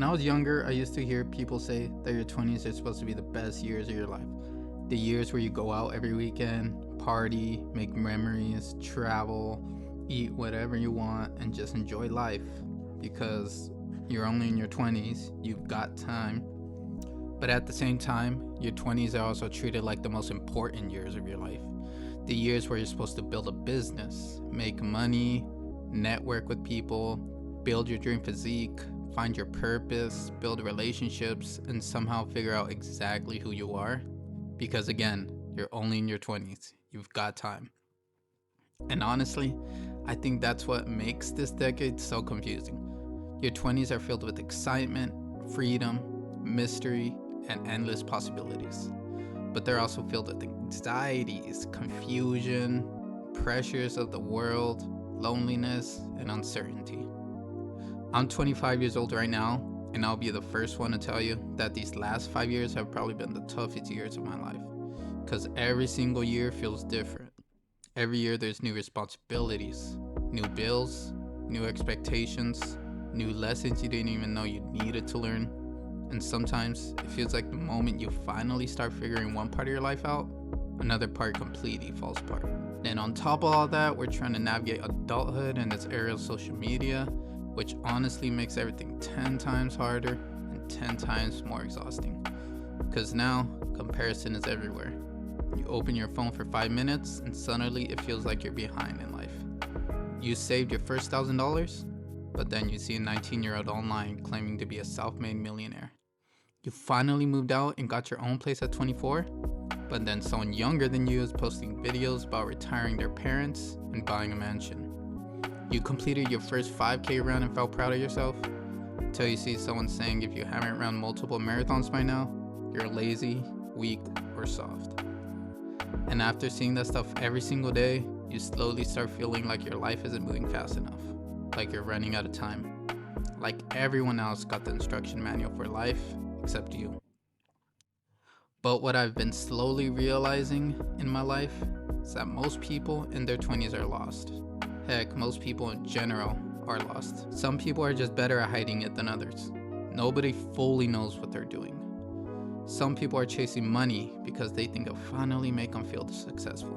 When I was younger, I used to hear people say that your 20s are supposed to be the best years of your life. The years where you go out every weekend, party, make memories, travel, eat whatever you want, and just enjoy life. Because you're only in your 20s, you've got time. But at the same time, your 20s are also treated like the most important years of your life. The years where you're supposed to build a business, make money, network with people, build your dream physique, find your purpose, build relationships, and somehow figure out exactly who you are. Because again, you're only in your 20s. You've got time. And honestly, I think that's what makes this decade so confusing. Your 20s are filled with excitement, freedom, mystery, and endless possibilities. But they're also filled with anxieties, confusion, pressures of the world, loneliness, and uncertainty. I'm 25 years old right now, and I'll be the first one to tell you that these last 5 years have probably been the toughest years of my life. Because every single year feels different. Every year there's new responsibilities, new bills, new expectations, new lessons you didn't even know you needed to learn. And sometimes it feels like the moment you finally start figuring one part of your life out, another part completely falls apart. And on top of all that, we're trying to navigate adulthood and this era of social media, which honestly makes everything 10 times harder and 10 times more exhausting. Because now, comparison is everywhere. You open your phone for 5 minutes and suddenly it feels like you're behind in life. You saved your first $1,000, but then you see a 19-year-old online claiming to be a self-made millionaire. You finally moved out and got your own place at 24, but then someone younger than you is posting videos about retiring their parents and buying a mansion. You completed your first 5K run and felt proud of yourself, until you see someone saying if you haven't run multiple marathons by now, you're lazy, weak, or soft. And after seeing that stuff every single day, you slowly start feeling like your life isn't moving fast enough, like you're running out of time, like everyone else got the instruction manual for life except you. But what I've been slowly realizing in my life is that most people in their 20s are lost. Heck, most people in general are lost. Some people are just better at hiding it than others. Nobody fully knows what they're doing. Some people are chasing money because they think it'll finally make them feel successful.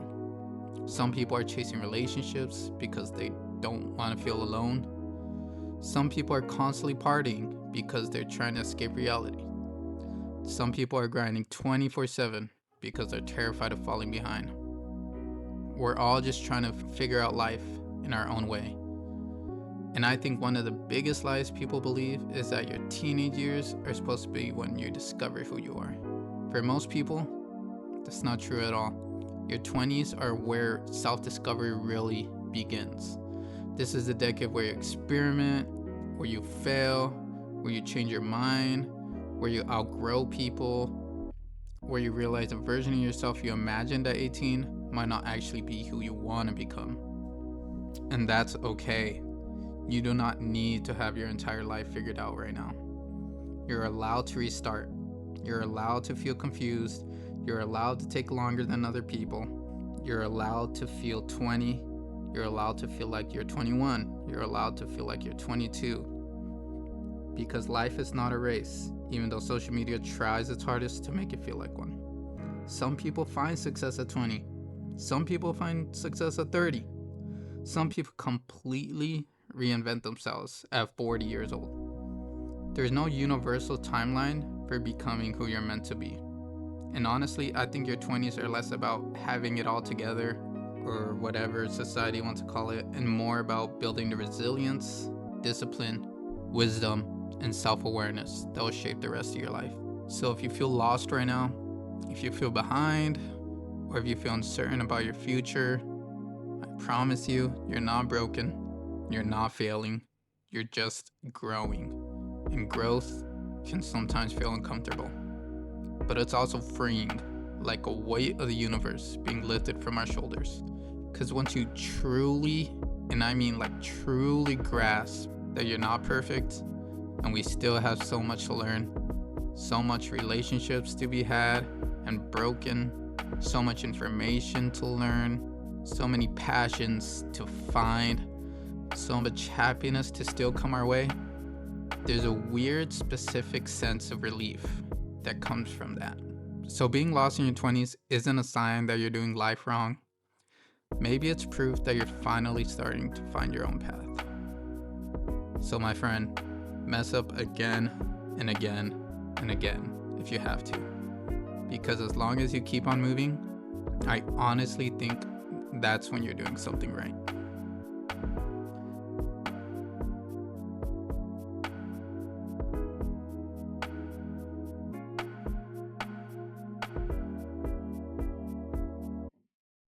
Some people are chasing relationships because they don't want to feel alone. Some people are constantly partying because they're trying to escape reality. Some people are grinding 24/7 because they're terrified of falling behind. We're all just trying to figure out life in our own way. And I think one of the biggest lies people believe is that your teenage years are supposed to be when you discover who you are. For most people, that's not true at all. Your 20s are where self-discovery really begins. This is the decade where you experiment, where you fail, where you change your mind, where you outgrow people, where you realize a version of yourself you imagined at 18 might not actually be who you want to become. And that's okay. You do not need to have your entire life figured out right now. You're allowed to restart. You're allowed to feel confused. You're allowed to take longer than other people. You're allowed to feel 20. You're allowed to feel like you're 21. You're allowed to feel like you're 22. Because life is not a race, even though social media tries its hardest to make it feel like one. Some people find success at 20. Some people find success at 30. Some people completely reinvent themselves at 40 years old. There's no universal timeline for becoming who you're meant to be. And honestly, I think your 20s are less about having it all together, or whatever society wants to call it, and more about building the resilience, discipline, wisdom, and self-awareness that will shape the rest of your life. So if you feel lost right now, if you feel behind, or if you feel uncertain about your future, I promise you, you're not broken. You're not failing, you're just growing. And growth can sometimes feel uncomfortable. But it's also freeing, like a weight of the universe being lifted from our shoulders. Because once you truly, and I mean like truly grasp that you're not perfect, and we still have so much to learn, so much relationships to be had and broken, so much information to learn, so many passions to find, so much happiness to still come our way, there's a weird, specific sense of relief that comes from that. So being lost in your 20s isn't a sign that you're doing life wrong. Maybe it's proof that you're finally starting to find your own path. So my friend, mess up again and again and again if you have to. Because as long as you keep on moving, I honestly think that's when you're doing something right.